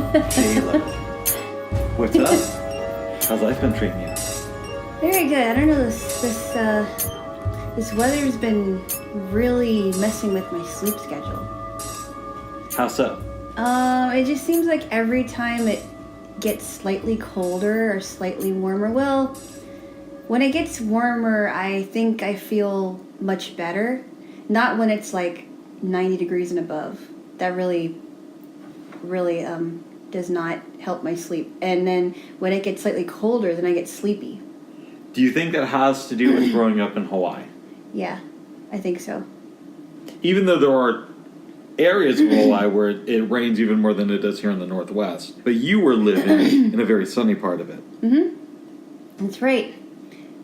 Jaylo, what's up? How's life been treating you? Very good. I don't know, this weather's been really messing with my sleep schedule. How so? It just seems like every time it gets slightly colder or slightly warmer, well, when it gets warmer, I think I feel much better. Not when it's like 90 degrees and above. That really does not help my sleep. And then when it gets slightly colder, then I get sleepy. Do you think that has to do with growing up in Hawaii? Yeah, I think so. Even though there are areas of Hawaii where it rains even more than it does here in the Northwest. But you were living in a very sunny part of it. Mm-hmm. That's right.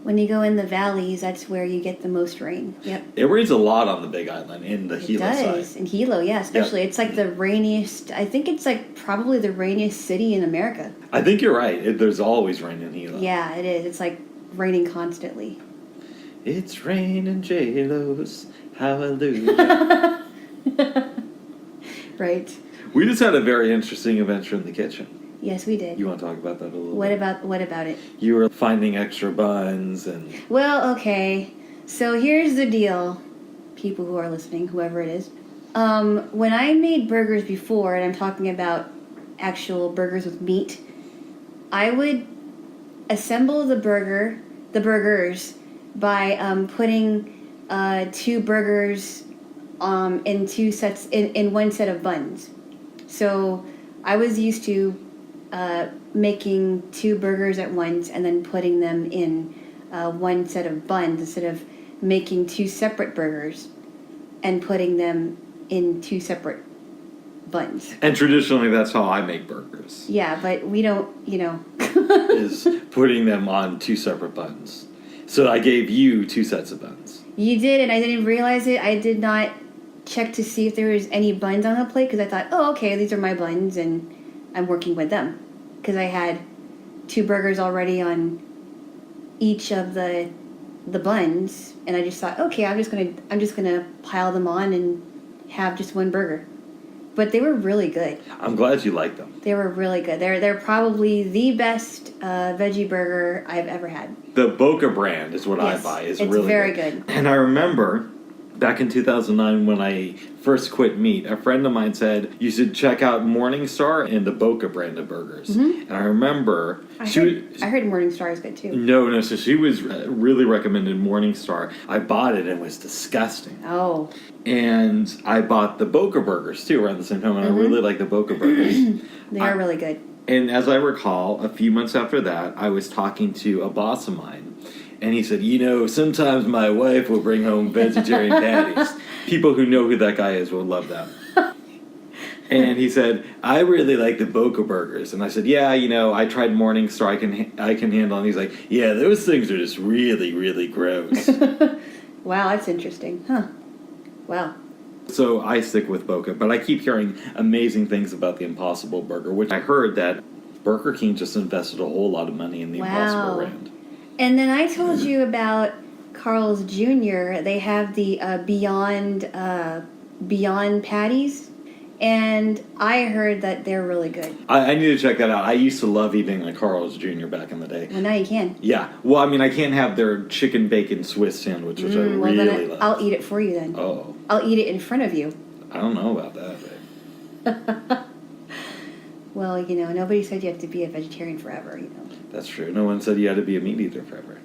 When you go in the valleys, that's where you get the most rain. Yep. It rains a lot on the Big Island, in the Hilo side. It does. In Hilo, yeah, especially. Yep. It's like the rainiest, I think it's like probably the rainiest city in America. I think you're right. There's always rain in Hilo. Yeah, it is. It's like raining constantly. It's raining Jaylos, hallelujah. Right. We just had a very interesting adventure in the kitchen. Yes, we did. You want to talk about that a little bit? What about it? You were finding extra buns and... Well, okay. So here's the deal, people who are listening, whoever it is. When I made burgers before, and I'm talking about actual burgers with meat, I would assemble the burgers by putting two burgers in two sets, in one set of buns. So I was used to making two burgers at once and then putting them in one set of buns instead of making two separate burgers and putting them in two separate buns. And traditionally that's how I make burgers. Yeah, but we don't, is putting them on two separate buns. So I gave you two sets of buns. You did, and I didn't realize it. I did not check to see if there was any buns on the plate because I thought, oh, okay, these are my buns and I'm working with them. Because I had two burgers already on each of the buns, and I just thought, okay, I'm just gonna pile them on and have just one burger. But they were really good. I'm glad you liked them. They were really good. They're probably the best veggie burger I've ever had. The Boca brand is what I buy. It's really very good. And I remember back in 2009 when I first quit meat, a friend of mine said you should check out Morningstar and the Boca brand of burgers. Mm-hmm. And I remember... I heard Morningstar is good too. No, so she was really recommended Morningstar. I bought it and it was disgusting. Oh. And I bought the Boca burgers too around the same time, and I really like the Boca burgers. They are really good. And as I recall, a few months after that, I was talking to a boss of mine. And he said, sometimes my wife will bring home vegetarian patties. People who know who that guy is will love that. And he said, I really like the Boca burgers. And I said, yeah, I tried Morningstar. I can handle it. And he's like, yeah, those things are just really, really gross. Wow, that's interesting. Huh. Wow. So I stick with Boca. But I keep hearing amazing things about the Impossible Burger, which I heard that Burger King just invested a whole lot of money in the Impossible brand. And then I told you about Carl's Jr. They have the Beyond patties, and I heard that they're really good. I need to check that out. I used to love eating a Carl's Jr. back in the day. Well, now you can. Yeah. Well, I can't have their chicken bacon Swiss sandwich, which I really love. I'll eat it for you then. Oh. I'll eat it in front of you. I don't know about that, babe. Well, nobody said you have to be a vegetarian forever, That's true. No one said you had to be a meat eater forever.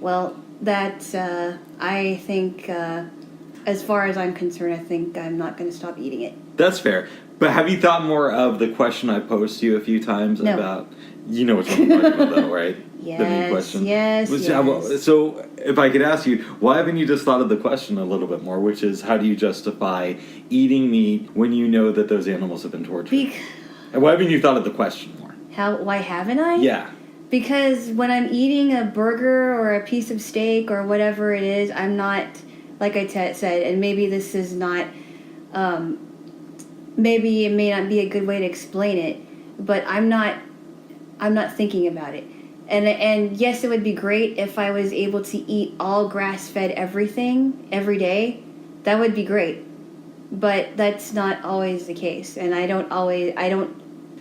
Well, that's, I think, as far as I'm concerned, I think I'm not going to stop eating it. That's fair. But have you thought more of the question I posed to you a few times about... You know what I'm talking about, though, right? Yes, the meat question. Yes. So, if I could ask you, why haven't you just thought of the question a little bit more, which is, how do you justify eating meat when you know that those animals have been tortured? And why haven't you thought of the question more? Why haven't I? Yeah. Because when I'm eating a burger or a piece of steak or whatever it is, I'm not, like I said, and maybe this is not, maybe it may not be a good way to explain it, but I'm not thinking about it. And yes, it would be great if I was able to eat all grass-fed everything every day. That would be great. But that's not always the case. And I don't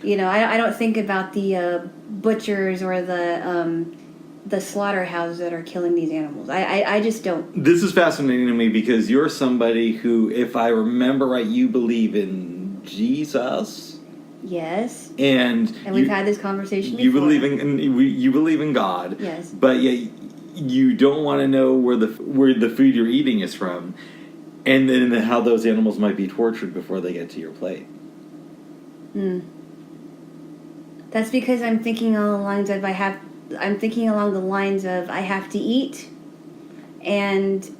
You know, I don't think about the butchers or the slaughterhouses that are killing these animals. I just don't. This is fascinating to me because you're somebody who, if I remember right, you believe in Jesus. Yes. And we've had this conversation before. You believe in God. Yes. But yet you don't want to know where the food you're eating is from, and then how those animals might be tortured before they get to your plate. That's because I'm thinking along the lines of I have to eat, and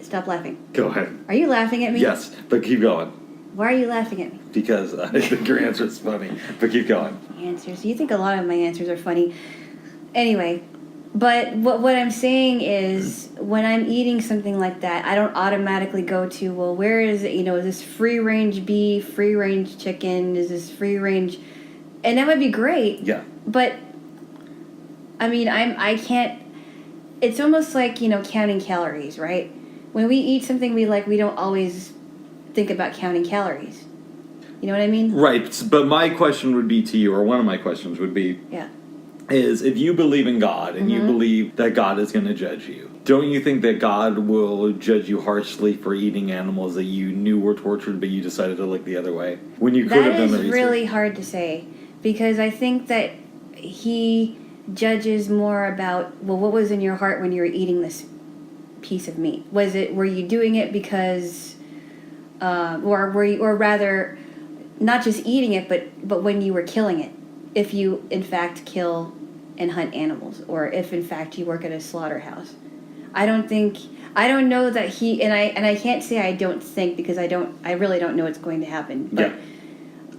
stop laughing. Go ahead. Are you laughing at me? Yes, but keep going. Why are you laughing at me? Because I think your answer is funny, but keep going. Answers. You think a lot of my answers are funny. Anyway, but what I'm saying is when I'm eating something like that, I don't automatically go to, well, where is it? You know, is this free-range beef, free-range chicken? Is this free-range? And that would be great. Yeah. But, I mean, I can't... It's almost like, you know, counting calories, right? When we eat something we like, we don't always think about counting calories. You know what I mean? Right, but my question would be to you, or one of my questions would be, is if you believe in God and you believe that God is going to judge you, don't you think that God will judge you harshly for eating animals that you knew were tortured but you decided to look the other way? When you could have done the research. That is really hard to say, because I think that he judges more about, well, what was in your heart when you were eating this piece of meat? Were you doing it because... or rather, not just eating it, but when you were killing it. If you, in fact, kill and hunt animals, or if, in fact, you work at a slaughterhouse. I don't know that he, and I can't say I don't think, because I really don't know what's going to happen. But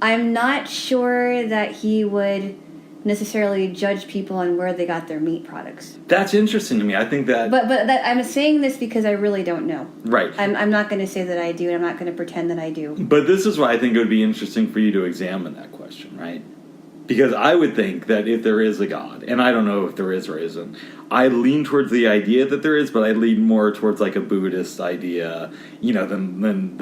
I'm not sure that he would necessarily judge people on where they got their meat products. That's interesting to me. I think that... But that, I'm saying this because I really don't know. Right. I'm not going to say that I do, and I'm not going to pretend that I do. But this is why I think it would be interesting for you to examine that question, right? Because I would think that if there is a God, and I don't know if there is or isn't, I lean towards the idea that there is, but I lean more towards like a Buddhist idea, you know, than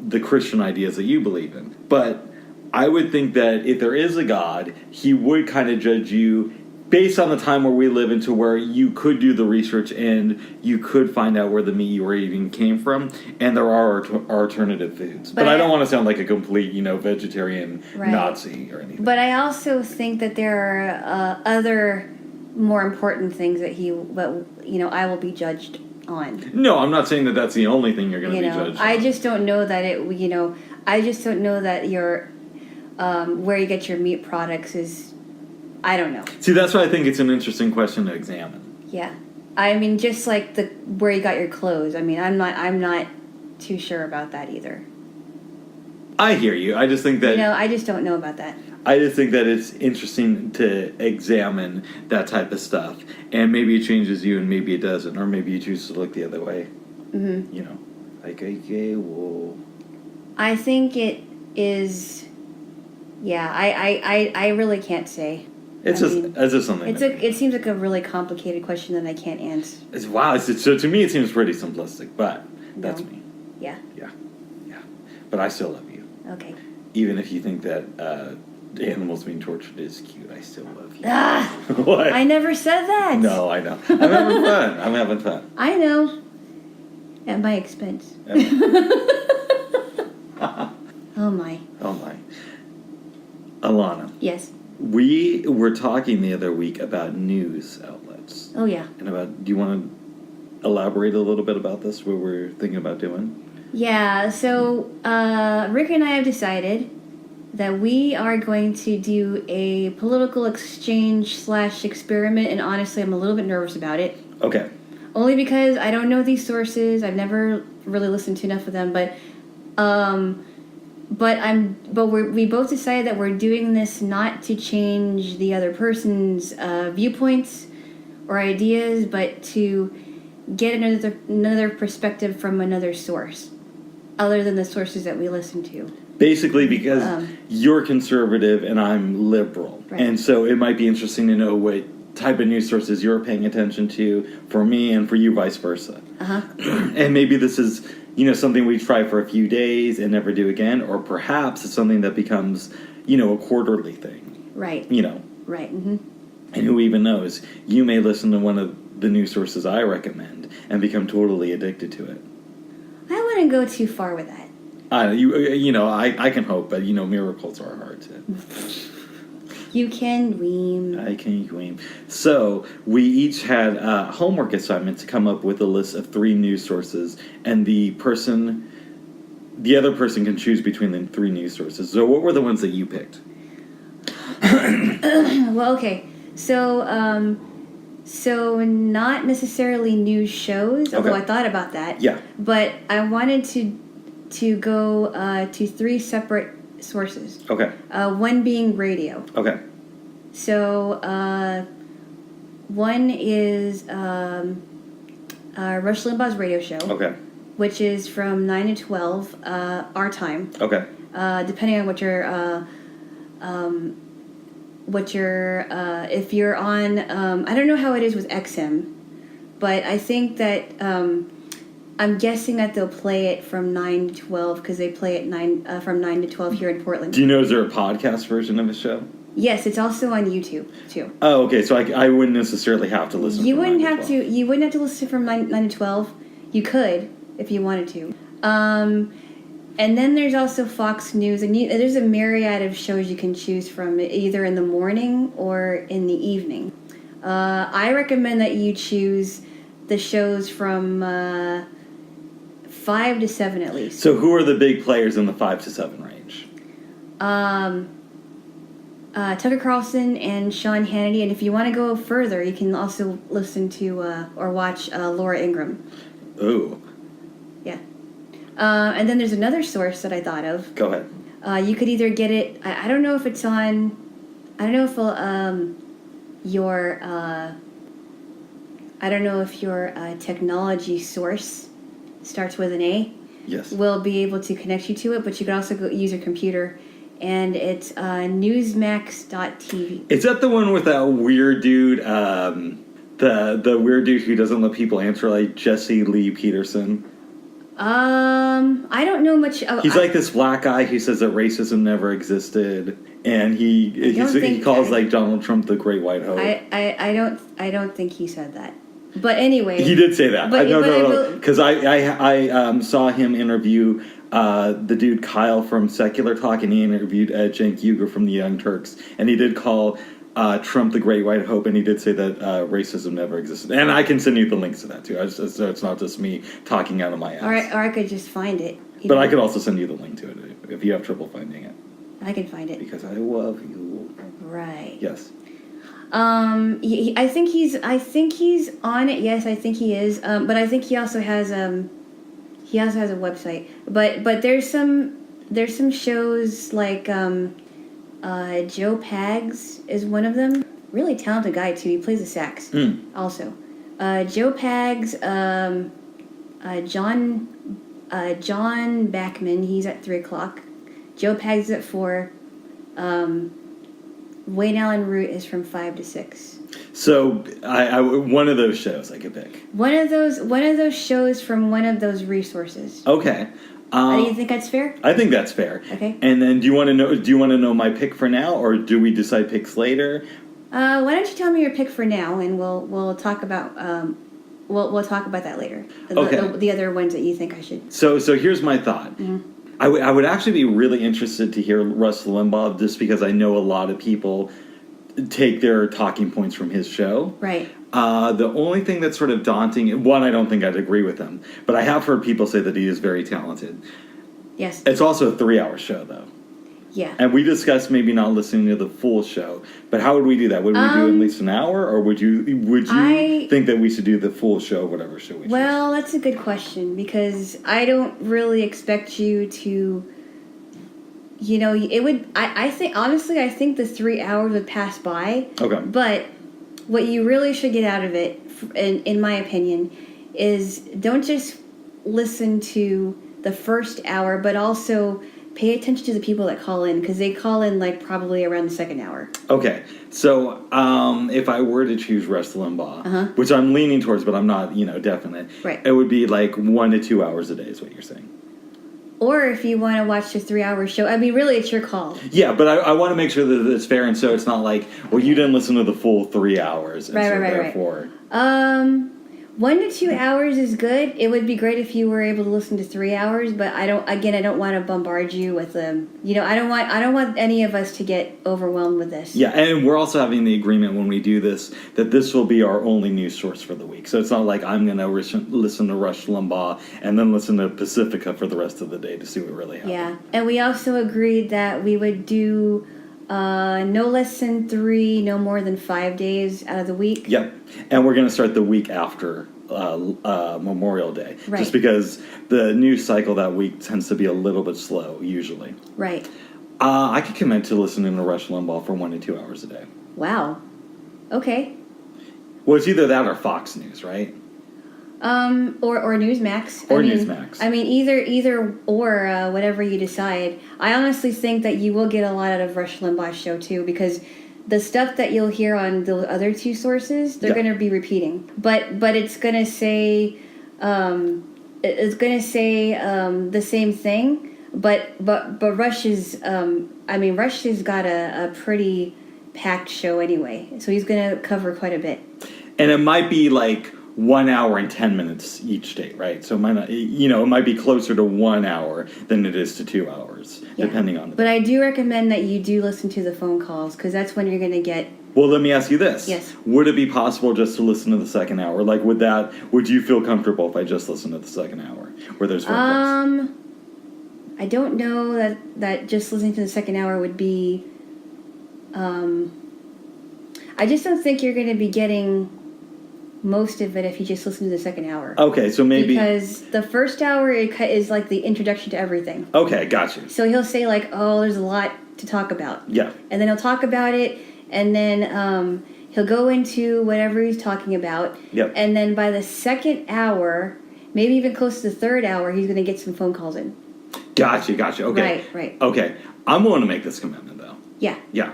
the Christian ideas that you believe in. But I would think that if there is a God, he would kind of judge you based on the time where we live into where you could do the research and you could find out where the meat you were eating came from, and there are alternative foods. But I don't want to sound like a complete, you know, vegetarian Nazi or anything. But I also think that there are other more important things that I will be judged on. No, I'm not saying that that's the only thing you're going to be judged on. I just don't know that I just don't know that your where you get your meat products is... I don't know. See, that's why I think it's an interesting question to examine. Yeah. I mean, just like where you got your clothes. I mean, I'm not too sure about that either. I hear you. I just think that... I just don't know about that. I just think that it's interesting to examine that type of stuff. And maybe it changes you and maybe it doesn't. Or maybe you choose to look the other way. Mm-hmm. You know. Like, okay, well... I think it is... Yeah, I really can't say. It's just something. It seems like a really complicated question that I can't answer. So to me, it seems pretty simplistic, but that's me. Yeah. Yeah. But I still love you. Okay. Even if you think that animals being tortured is cute, I still love you. Ah! What? I never said that. No, I know. I'm having fun. I know. At my expense. Oh my. Alana. Yes. We were talking the other week about news outlets. Oh, yeah. And do you want to elaborate a little bit about this, what we're thinking about doing? Yeah, so Rick and I have decided that we are going to do a political exchange / experiment, and honestly, I'm a little bit nervous about it. Okay. Only because I don't know these sources. I've never really listened to enough of them, but we both decided that we're doing this not to change the other person's viewpoints or ideas, but to get another perspective from another source, other than the sources that we listen to. Basically, because you're conservative and I'm liberal, right. And so it might be interesting to know what type of news sources you're paying attention to for me and for you, vice versa. And maybe this is, something we try for a few days and never do again, or perhaps it's something that becomes, a quarterly thing. Right. You know. Right. Mm-hmm. And who even knows? You may listen to one of the news sources I recommend and become totally addicted to it. I wouldn't go too far with that. I can hope, but miracles are hard to. You can dream. I can dream. So we each had a homework assignment to come up with a list of 3 news sources, and the other person can choose between the 3 news sources. So what were the ones that you picked? Well, okay. So not necessarily news shows, although I thought about that. Yeah. But I wanted to go to 3 separate sources. Okay. One being radio. Okay. So one is Rush Limbaugh's radio show. Okay. Which is from 9 to 12 our time. Okay. Depending on if you're on, I don't know how it is with XM, but I think that I'm guessing that they'll play it from 9 to 12 because they play it from 9 to 12 here in Portland. Do you know, is there a podcast version of the show? Yes, it's also on YouTube too. Oh, okay. So I wouldn't necessarily have to listen. You wouldn't have to. You wouldn't have to listen from 9 to 12. You could if you wanted to. And then there's also Fox News, and there's a myriad of shows you can choose from, either in the morning or in the evening. I recommend that you choose the shows from 5 to 7 at least. So who are the big players in the 5 to 7 range? Tucker Carlson and Sean Hannity, and if you want to go further, you can also listen to or watch Laura Ingraham. Ooh. Yeah. And then there's another source that I thought of. Go ahead. You could either get it. I don't know if it's on. I don't know if your. I don't know if your technology source starts with an A. Yes. Will be able to connect you to it, but you could also use your computer, and it's newsmax.tv. Is that the one with that weird dude? The weird dude who doesn't let people answer, like Jesse Lee Peterson. I don't know much. He's like this black guy who says that racism never existed, and he calls like Donald Trump the Great White Hope. I don't think he said that. But anyway, he did say that. But, no, because I saw him interview the dude Kyle from Secular Talk, and he interviewed Cenk Uygur from the Young Turks, and he did call Trump the Great White Hope, and he did say that racism never existed. And I can send you the links to that too. So it's not just me talking out of my ass. Or I could just find it. But I could also send you the link to it if you have trouble finding it. I can find it because I love you. Right. Yes. I think he's on it. Yes, I think he is. But I think he also has a website. But there's some shows like Joe Pags is one of them. Really talented guy too. He plays the sax also. Joe Pags, John Backman. He's at 3:00. Joe Pags is at 4. Wayne Allen Root is from 5 to 6. So I one of those shows I could pick. One of those shows from one of those resources. Okay. Do you think that's fair? I think that's fair. Okay. And then do you want to know my pick for now, or do we decide picks later? Why don't you tell me your pick for now, and we'll talk about we'll talk about that later. The other ones that you think I should. So here's my thought. Mm-hmm. I would actually be really interested to hear Rush Limbaugh, just because I know a lot of people take their talking points from his show. Right. The only thing that's sort of daunting, one, I don't think I'd agree with him, but I have heard people say that he is very talented. Yes. It's also a 3-hour show, though. Yeah. And we discussed maybe not listening to the full show, but how would we do that? Would we do at least an hour, or would you think that we should do the full show, whatever show we choose? Well, that's a good question, because I don't really expect you to, it would, I think, honestly, I think the 3 hours would pass by. Okay. But what you really should get out of it, in my opinion, is don't just listen to the first hour, but also pay attention to the people that call in, because they call in like probably around the second hour. Okay, so if I were to choose Rush Limbaugh, which I'm leaning towards, but I'm not, definite. Right. It would be like 1 to 2 hours a day, is what you're saying. Or if you want to watch the 3-hour show, I mean, really, it's your call. Yeah, but I want to make sure that it's fair, and so it's not like, well, you didn't listen to the full 3 hours, and therefore... 1 to 2 hours is good. It would be great if you were able to listen to 3 hours, but I don't want to bombard you with them. I don't want any of us to get overwhelmed with this. Yeah, and we're also having the agreement when we do this that this will be our only news source for the week. So it's not like I'm going to listen to Rush Limbaugh and then listen to Pacifica for the rest of the day to see what really happened. Yeah, and we also agreed that we would do no less than 3, no more than 5 days out of the week. Yep, and we're going to start the week after Memorial Day. Right. Just because the news cycle that week tends to be a little bit slow, usually. Right. I could commit to listening to Rush Limbaugh for 1 to 2 hours a day. Wow. Okay. Well, it's either that or Fox News, right? Or Newsmax. Newsmax. I mean, either or, whatever you decide. I honestly think that you will get a lot out of Rush Limbaugh's show, too, because the stuff that you'll hear on the other 2 sources, they're going to be repeating. But it's going to say, the same thing, but Rush is, Rush has got a pretty packed show anyway, so he's going to cover quite a bit. And it might be like 1 hour and 10 minutes each day, right? So it might not, it might be closer to 1 hour than it is to 2 hours, depending on the But I do recommend that you do listen to the phone calls, because that's when you're going to get... Well, let me ask you this. Yes. Would it be possible just to listen to the second hour? Like, would you feel comfortable if I just listened to the second hour, where there's phone calls? I don't know that just listening to the second hour would be... I just don't think you're going to be getting most of it if you just listen to the second hour. Okay, so maybe... Because the first hour is like the introduction to everything. Okay, gotcha. So he'll say like, oh, there's a lot to talk about. Yeah. And then he'll talk about it, and then he'll go into whatever he's talking about. Yep. And then by the second hour, maybe even close to the third hour, he's going to get some phone calls in. Gotcha. Okay. Right. Okay, I'm willing to make this commitment, though. Yeah.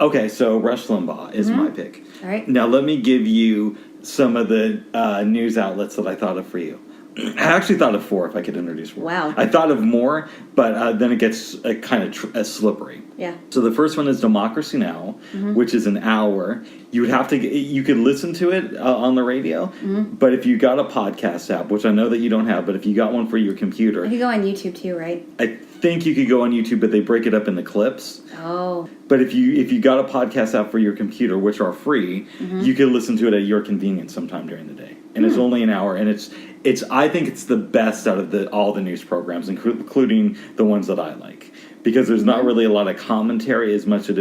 Okay, so Rush Limbaugh is my pick. All right. Now let me give you some of the news outlets that I thought of for you. I actually thought of 4 if I could introduce 4. Wow. I thought of more, but then it gets kind of slippery. Yeah. So the first one is Democracy Now!, which is an hour. You could listen to it on the radio, but if you got a podcast app, which I know that you don't have, but if you got one for your computer... You could go on YouTube too, right? I think you could go on YouTube, but they break it up into clips. Oh. But if you got a podcast app for your computer, which are free, you can listen to it at your convenience sometime during the day. And it's only an hour, and I think it's the best out of all the news programs, including the ones that I like, because there's not really a lot of commentary as much as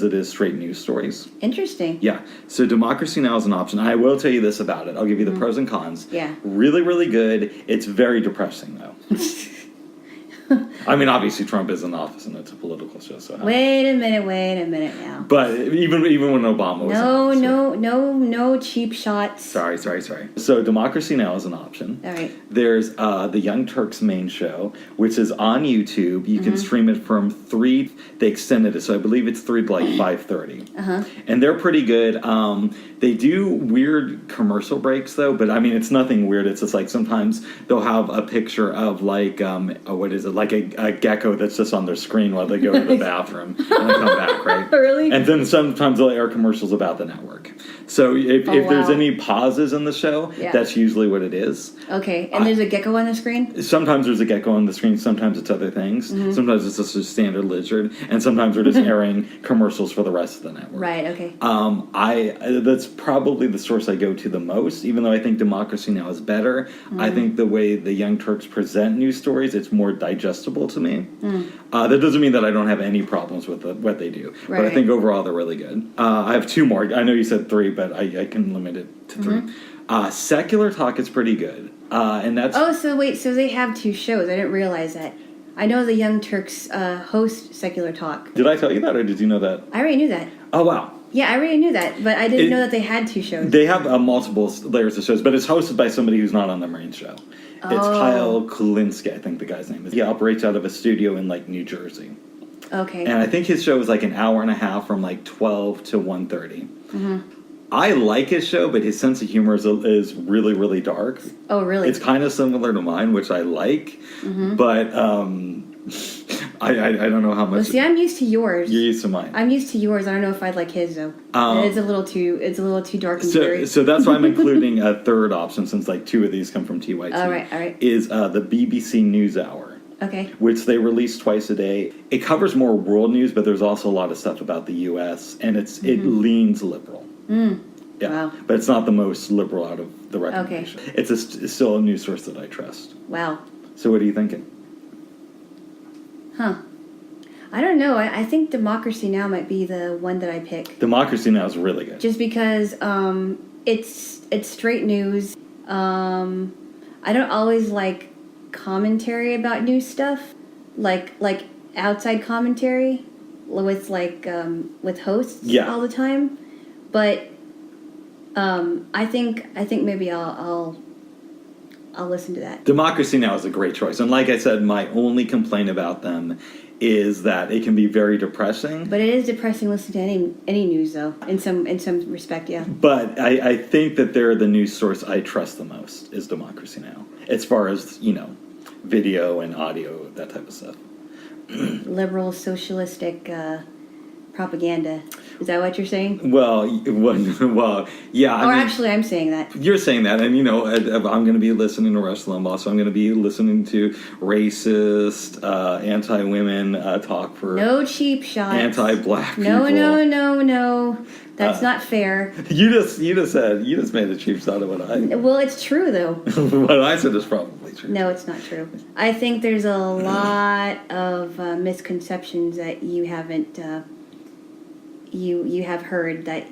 it is straight news stories. Interesting. Yeah. So Democracy Now! Is an option. I will tell you this about it. I'll give you the pros and cons. Yeah. Really, really good. It's very depressing, though. I mean, obviously Trump is in office and it's a political show. So wait a minute now. But even when Obama was in office, no cheap shots. Sorry. So Democracy Now! Is an option. All right. There's the Young Turks main show, which is on YouTube. You can stream it from 3. They extended it, so I believe it's 3 to like 5:30. And they're pretty good. They do weird commercial breaks though, but I mean it's nothing weird. It's just like sometimes they'll have a picture of like what is it, like a gecko that's just on their screen while they go to the bathroom and they come back, right? Really? And then sometimes they'll air commercials about the network. So if there's any pauses in the show, that's usually what it is. Okay, and there's a gecko on the screen? Sometimes there's a gecko on the screen, sometimes it's other things. Sometimes it's just a standard lizard, and sometimes they're just airing commercials for the rest of the network. Right, okay. That's probably the source I go to the most, even though I think Democracy Now! Is better. I think the way the Young Turks present news stories, it's more digestible to me. That doesn't mean that I don't have any problems with what they do, but I think overall they're really good. I have 2 more. I know you said 3, but I can limit it to 3. Secular Talk is pretty good, and that's... Oh, so they have 2 shows. I didn't realize that. I know the Young Turks host Secular Talk. Did I tell you that, or did you know that? I already knew that. Oh, wow. Yeah, I already knew that, but I didn't know that they had 2 shows. They have multiple layers of shows, but it's hosted by somebody who's not on the main show. It's Kyle Kulinski, I think the guy's name is. He operates out of a studio in, like, New Jersey. Okay. And I think his show is, like, an hour and a half from, like, 12 to 1:30. I like his show, but his sense of humor is really, really dark. Oh, really? It's kind of similar to mine, which I like, but I don't know how much. Well, see, I'm used to yours. You're used to mine. I'm used to yours. I don't know if I'd like his though. It's a little too dark and scary. So that's why I'm including a third option, since like two of these come from TYT. All right. Is the BBC NewsHour. Okay. Which they release twice a day. It covers more world news, but there's also a lot of stuff about the U.S. and it leans liberal. Yeah, Wow. but it's not the most liberal out of the recommendation. Okay. It's still a news source that I trust. Wow. So what are you thinking? Huh. I don't know. I think Democracy Now! Might be the one that I pick. Democracy Now! Is really good. Just because it's straight news. I don't always like commentary about new stuff, like outside commentary with with hosts all the time. But I think maybe I'll listen to that. Democracy Now! Is a great choice, and like I said, my only complaint about them is that it can be very depressing. But it is depressing listening to any news, though, in some respect, yeah. But I think that they're the news source I trust the most is Democracy Now! As far as, video and audio, that type of stuff. Liberal, socialistic propaganda. Is that what you're saying? Well, yeah. Actually, I'm saying that. You're saying that, and I'm going to be listening to Rush Limbaugh, so I'm going to be listening to racist, anti-women talk for no cheap shots, anti-black people. No. That's not fair. You just made a cheap shot of what I. Well, it's true though. What I said is probably true. No, it's not true. I think there's a lot of misconceptions that you haven't. You have heard that,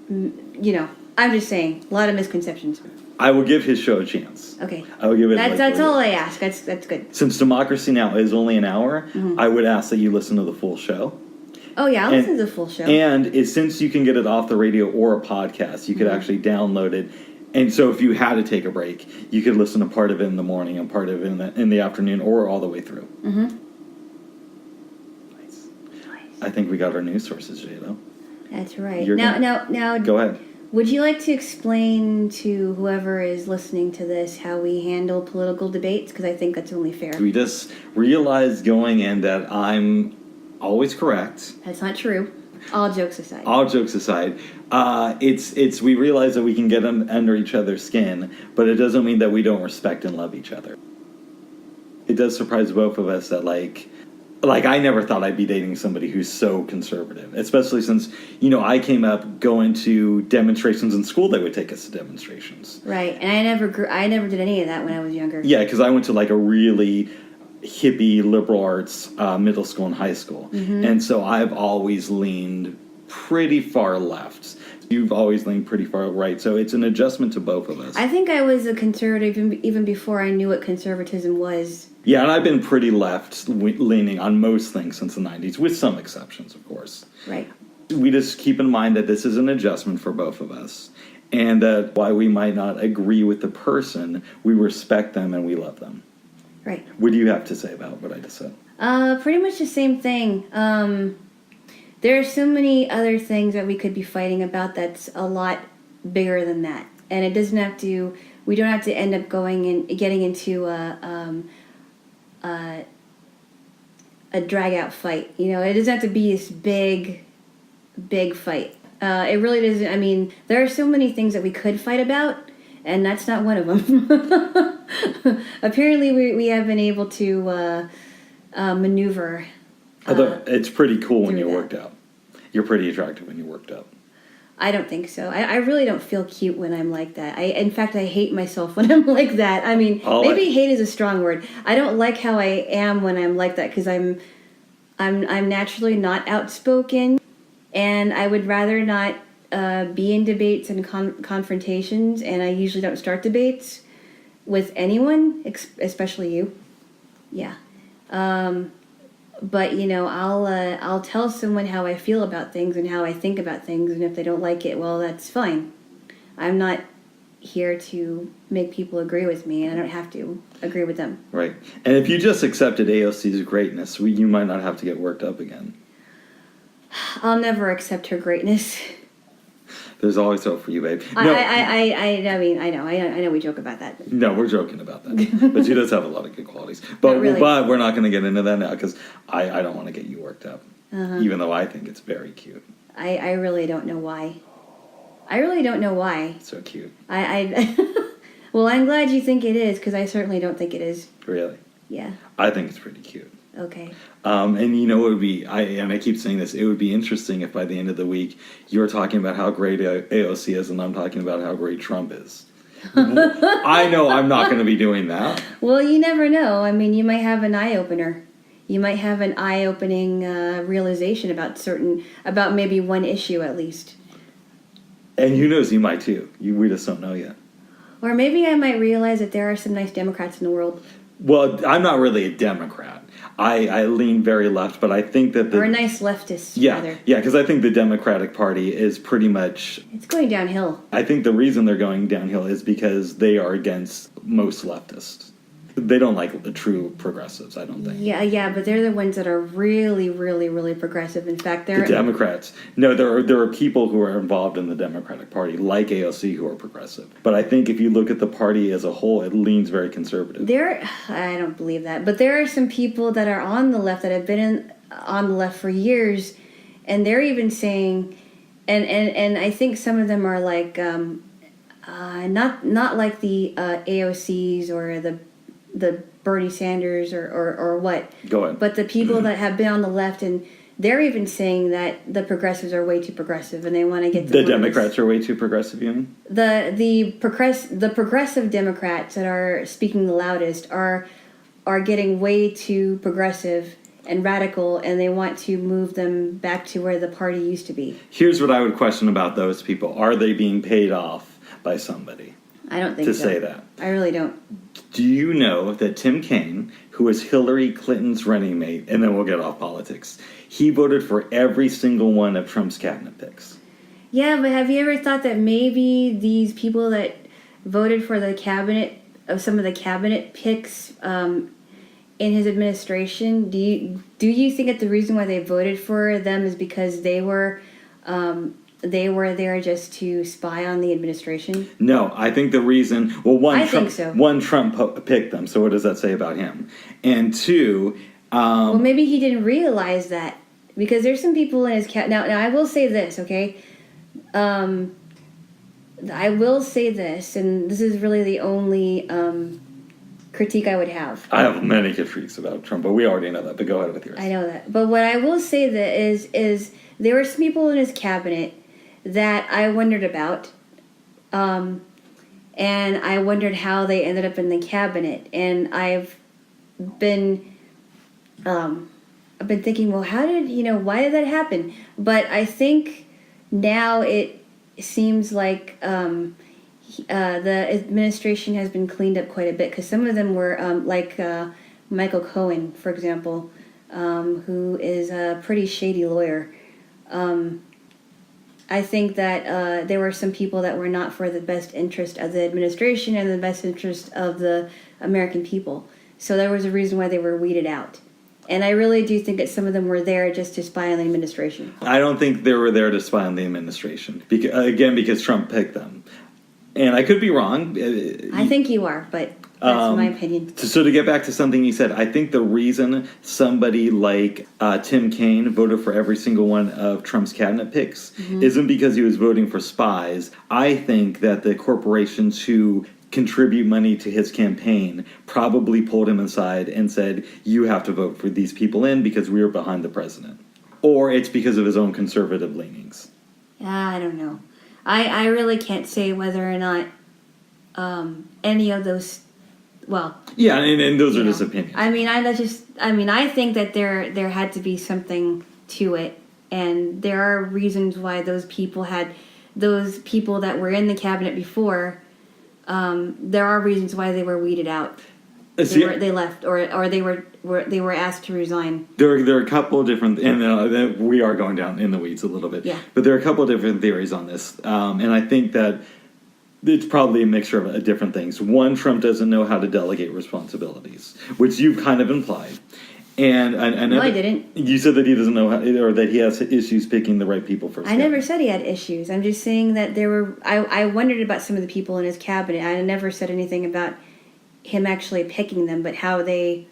I'm just saying, a lot of misconceptions. I will give his show a chance. Okay. I will give it. That's all I ask. That's good. Since Democracy Now! Is only an hour, I would ask that you listen to the full show. Oh yeah, I'll listen to the full show. And since you can get it off the radio or a podcast, you could actually download it. And so if you had to take a break, you could listen to part of it in the morning and part of it in the afternoon or all the way through. Nice. I think we got our news sources, Jaylo. That's right. Now, go ahead. Would you like to explain to whoever is listening to this how we handle political debates? Because I think that's only fair. We just realized going in that I'm always correct. That's not true. All jokes aside. We realize that we can get under each other's skin, but it doesn't mean that we don't respect and love each other. It does surprise both of us that like I never thought I'd be dating somebody who's so conservative, especially since, I came up going to demonstrations in school. They would take us to demonstrations. Right. And I never did any of that when I was younger. Yeah, because I went to like a really hippie liberal arts middle school and high school. And so I've always leaned pretty far left. You've always leaned pretty far right. So it's an adjustment to both of us. I think I was a conservative even before I knew what conservatism was. Yeah, and I've been pretty left leaning on most things since the 90s, with some exceptions, of course. Right. We just keep in mind that this is an adjustment for both of us. And that while we might not agree with the person, we respect them and we love them. Right. What do you have to say about what I just said? Pretty much the same thing. There are so many other things that we could be fighting about that's a lot bigger than that. And it doesn't have to, we don't have to end up getting into a drag-out fight. It doesn't have to be this big fight. It really doesn't. I mean, there are so many things that we could fight about, and that's not one of them. Apparently, we have been able to maneuver. It's pretty cool when you're that. worked out. You're pretty attractive when you're worked out. I don't think so. I really don't feel cute when I'm like that. In fact, I hate myself when I'm like that. I mean, maybe hate is a strong word. I don't like how I am when I'm like that because I'm naturally not outspoken, and I would rather not be in debates and confrontations. And I usually don't start debates with anyone, especially you. Yeah. But I'll tell someone how I feel about things and how I think about things, and if they don't like it, well, that's fine. I'm not here to make people agree with me, and I don't have to agree with them. Right. And if you just accepted AOC's greatness, you might not have to get worked up again. I'll never accept her greatness. There's always hope for you, babe. No, I mean, I know we joke about that. no, we're joking about that. But she does have a lot of good qualities. But really. but we're not going to get into that now because I don't want to get you worked up. Even though I think it's very cute. I really don't know why. I really don't know why. So cute. Well, I'm glad you think it is, because I certainly don't think it is. Really? Yeah. I think it's pretty cute. Okay. And you know, it would be, I keep saying this, it would be interesting if by the end of the week you're talking about how great AOC is and I'm talking about how great Trump is. I know I'm not going to be doing that. Well, you never know. I mean, you might have an eye-opener. You might have an eye-opening realization about maybe one issue at least. And who knows, you might too. We just don't know yet. Or maybe I might realize that there are some nice Democrats in the world. Well, I'm not really a Democrat. I lean very left, but I think that or nice leftists, rather. Yeah, because I think the Democratic Party is pretty much... It's going downhill. I think the reason they're going downhill is because they are against most leftists. They don't like the true progressives, I don't think. Yeah, but they're the ones that are really, really, really progressive. In fact, they're... The Democrats. No, there are people who are involved in the Democratic Party, like AOC, who are progressive. But I think if you look at the party as a whole, it leans very conservative. I don't believe that. But there are some people that are on the left that have been on the left for years, and they're even saying... And I think some of them are like... not like the AOCs or the Bernie Sanders or what. Go ahead. But the people that have been on the left, and they're even saying that the progressives are way too progressive and they want to get the Democrats are way too progressive, you mean? The progressive Democrats that are speaking the loudest are getting way too progressive and radical, and they want to move them back to where the party used to be. Here's what I would question about those people. Are they being paid off by somebody? I don't think so. To say that. I really don't. Do you know that Tim Kaine, who was Hillary Clinton's running mate, and then we'll get off politics, he voted for every single one of Trump's cabinet picks? Yeah, but have you ever thought that maybe these people that voted for the cabinet, of some of the cabinet picks in his administration, do you think that the reason why they voted for them is because they were there just to spy on the administration? No, I think the reason... Well, one, Trump picked them, so what does that say about him? And two... well, maybe he didn't realize that, because there's some people in his... Now, I will say this, okay? I will say this, and this is really the only critique I would have. I have many critiques about Trump, but we already know that, but go ahead with yours. I know that. But what I will say that is there were some people in his cabinet that I wondered about, and I wondered how they ended up in the cabinet. And I've been thinking, well, why did that happen? But I think now it seems like the administration has been cleaned up quite a bit, because some of them were like Michael Cohen, for example, who is a pretty shady lawyer. I think that there were some people that were not for the best interest of the administration and the best interest of the American people. So there was a reason why they were weeded out. And I really do think that some of them were there just to spy on the administration. I don't think they were there to spy on the administration. Because Trump picked them. And I could be wrong. I think you are, but that's my opinion. So to get back to something you said, I think the reason somebody like Tim Kaine voted for every single one of Trump's cabinet picks isn't because he was voting for spies. I think that the corporations who contribute money to his campaign probably pulled him aside and said, you have to vote for these people in because we are behind the president. Or it's because of his own conservative leanings. I don't know. I really can't say whether or not any of those... Well, yeah, and those are just opinions. I I think that there had to be something to it, and there are reasons why those people that were in the cabinet before. There are reasons why they were weeded out. They left, or they were asked to resign. There are a couple of different, and we are going down in the weeds a little bit. Yeah. But there are a couple of different theories on this, and I think that it's probably a mixture of different things. One, Trump doesn't know how to delegate responsibilities, which you've kind of implied. And No, I didn't. You said that he doesn't know how, or that he has issues picking the right people for his I never said he had issues. I'm just saying that there were. I wondered about some of the people in his cabinet. I never said anything about him actually picking them, but how they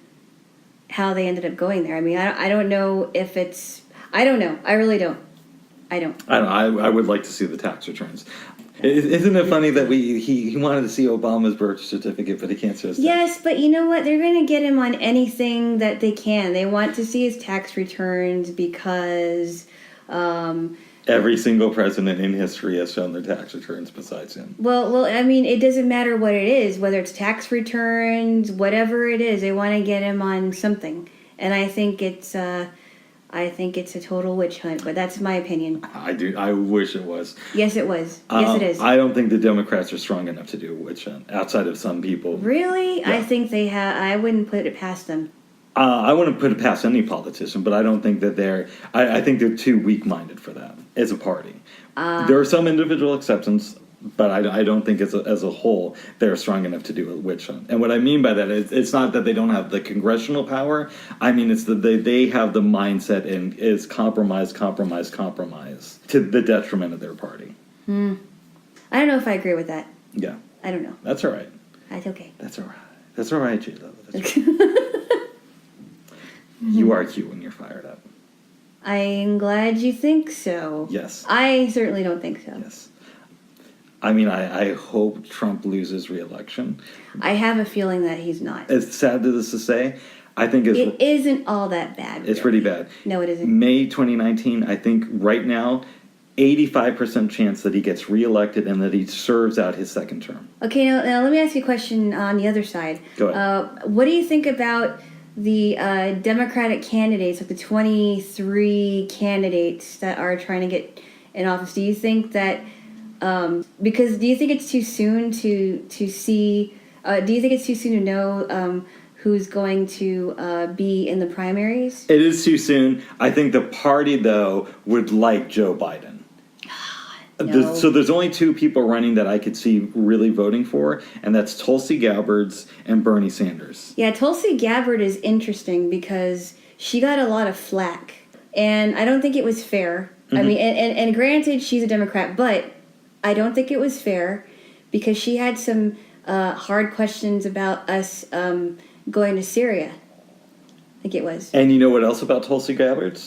ended up going there. I mean, I don't know if it's. I don't know. I really don't. I don't. I would like to see the tax returns. Isn't it funny that he wanted to see Obama's birth certificate, but he can't see his tax? Yes, but you know what? They're going to get him on anything that they can. They want to see his tax returns because... every single president in history has shown their tax returns besides him. Well, I mean, it doesn't matter what it is, whether it's tax returns, whatever it is. They want to get him on something. And I think it's a total witch hunt, but that's my opinion. I wish it was. Yes, it was. Yes, it is. I don't think the Democrats are strong enough to do a witch hunt, outside of some people. Really? Yeah. I think they have. I wouldn't put it past them. I wouldn't put it past any politician, but I don't think that I think they're too weak-minded for that as a party. There are some individual exceptions, but I don't think as a whole they're strong enough to do a witch hunt. And what I mean by that is it's not that they don't have the congressional power. I mean it's that they have the mindset and is compromise to the detriment of their party. I don't know if I agree with that. Yeah. I don't know. That's all right. That's okay. That's all right. That's all right, Jaylo. That's right. You are cute when you're fired up. I'm glad you think so. Yes. I certainly don't think so. Yes. I mean, I hope Trump loses re-election. I have a feeling that he's not. As sad as this is to say, I think it isn't all that bad. It's pretty bad. No, it isn't. May 2019, I think right now, 85% chance that he gets reelected and that he serves out his second term. Okay, now let me ask you a question on the other side. Go ahead. What do you think about the Democratic candidates, like the 23 candidates that are trying to get in office? Do you think that do you think it's too soon to see? Do you think it's too soon to know who's going to be in the primaries? It is too soon. I think the party, though, would like Joe Biden. No. So there's only two people running that I could see really voting for, and that's Tulsi Gabbard and Bernie Sanders. Yeah, Tulsi Gabbard is interesting because she got a lot of flack, and I don't think it was fair. Mm-hmm. I mean, and granted, she's a Democrat, but I don't think it was fair because she had some hard questions about us going to Syria. I think it was. And you know what else about Tulsi Gabbard?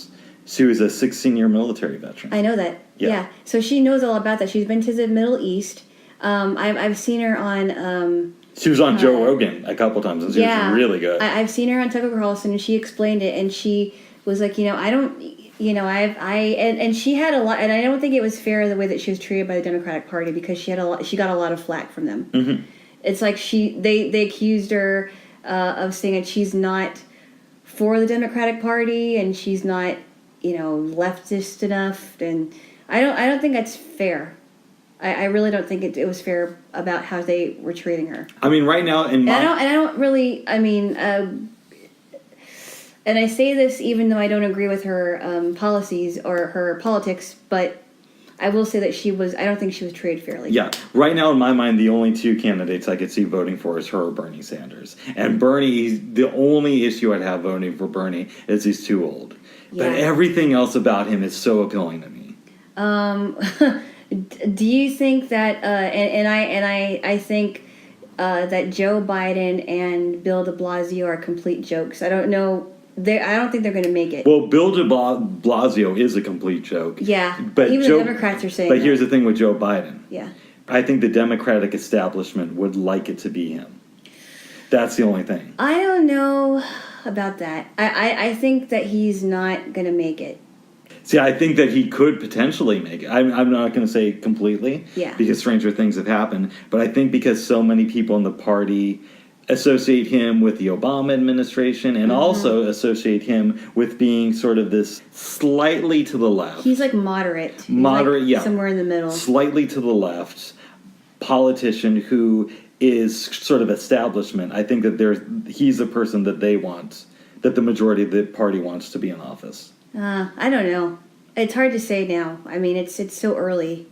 She was a 16-year military veteran. I know that. Yeah. So she knows all about that. She's been to the Middle East. I've seen her on... she was on Joe Rogan a couple times, and she was really good. I've seen her on Tucker Carlson, and she explained it, and she was like, I don't... and she had a lot... And I don't think it was fair the way that she was treated by the Democratic Party because she got a lot of flack from them. Mm-hmm. It's like they accused her of saying that she's not for the Democratic Party, and she's not... leftist enough, and I don't think that's fair. I really don't think it was fair about how they were treating her. I mean, right now, I don't really. I mean, and I say this even though I don't agree with her policies or her politics, but I will say that I don't think she was treated fairly. Yeah. Right now, in my mind, the only two candidates I could see voting for is her or Bernie Sanders. And Bernie, the only issue I'd have voting for Bernie is he's too old. Yeah. But everything else about him is so appealing to me. Do you think that, I think that Joe Biden and Bill de Blasio are complete jokes? I don't know. I don't think they're going to make it. Well, Bill de Blasio is a complete joke. Yeah, but even the Democrats are saying that. But here's the thing with Joe Biden. Yeah. I think the Democratic establishment would like it to be him. That's the only thing. I don't know about that. I think that he's not going to make it. See, I think that he could potentially make it. I'm not going to say completely. Yeah. Because stranger things have happened. But I think because so many people in the party associate him with the Obama administration and also associate him with being sort of this slightly to the left. He's like moderate. Somewhere in the middle. Slightly to the left politician who is sort of establishment. I think that he's the person that they want, that the majority of the party wants to be in office. I don't know. It's hard to say now. I mean, it's so early.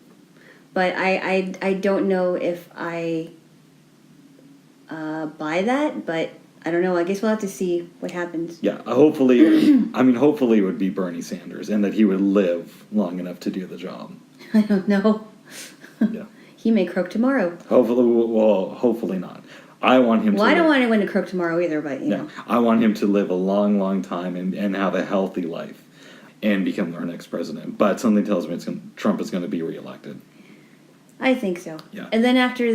But I don't know if I buy that, but I don't know. I guess we'll have to see what happens. Yeah, hopefully, hopefully it would be Bernie Sanders and that he would live long enough to do the job. I don't know. Yeah. He may croak tomorrow. Hopefully not. I want him to I don't want anyone to croak tomorrow either, but, you know. I want him to live a long, long time and have a healthy life and become our next president. But something tells me Trump is going to be reelected. I think so. Yeah. And then after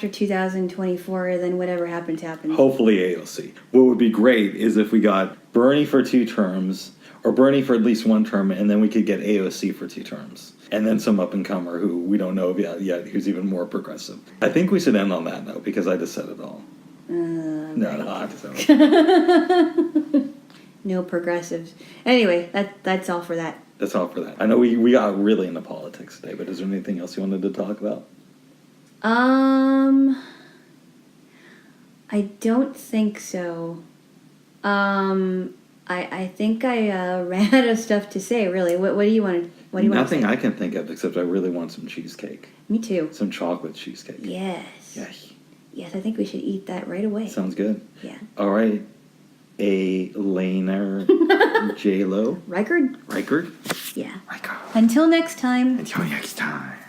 2024, then whatever happens, happens. Hopefully AOC. What would be great is if we got Bernie for 2 terms, or Bernie for at least 1 term, and then we could get AOC for 2 terms. And then some up-and-comer who we don't know yet who's even more progressive. I think we should end on that note, because I just said it all. I just said it. No progressives. Anyway, that's all for that. That's all for that. I know we got really into politics today, but is there anything else you wanted to talk about? I don't think so. I think I ran out of stuff to say. Really, what do you want? What do you want? Nothing I can think of except I really want some cheesecake. Me too. Some chocolate cheesecake. Yes. Yes. Yes, I think we should eat that right away. Sounds good. Yeah. All right. Laner Jaylo Reichard? Reichard. Yeah. Reichard. Until next time. Until next time.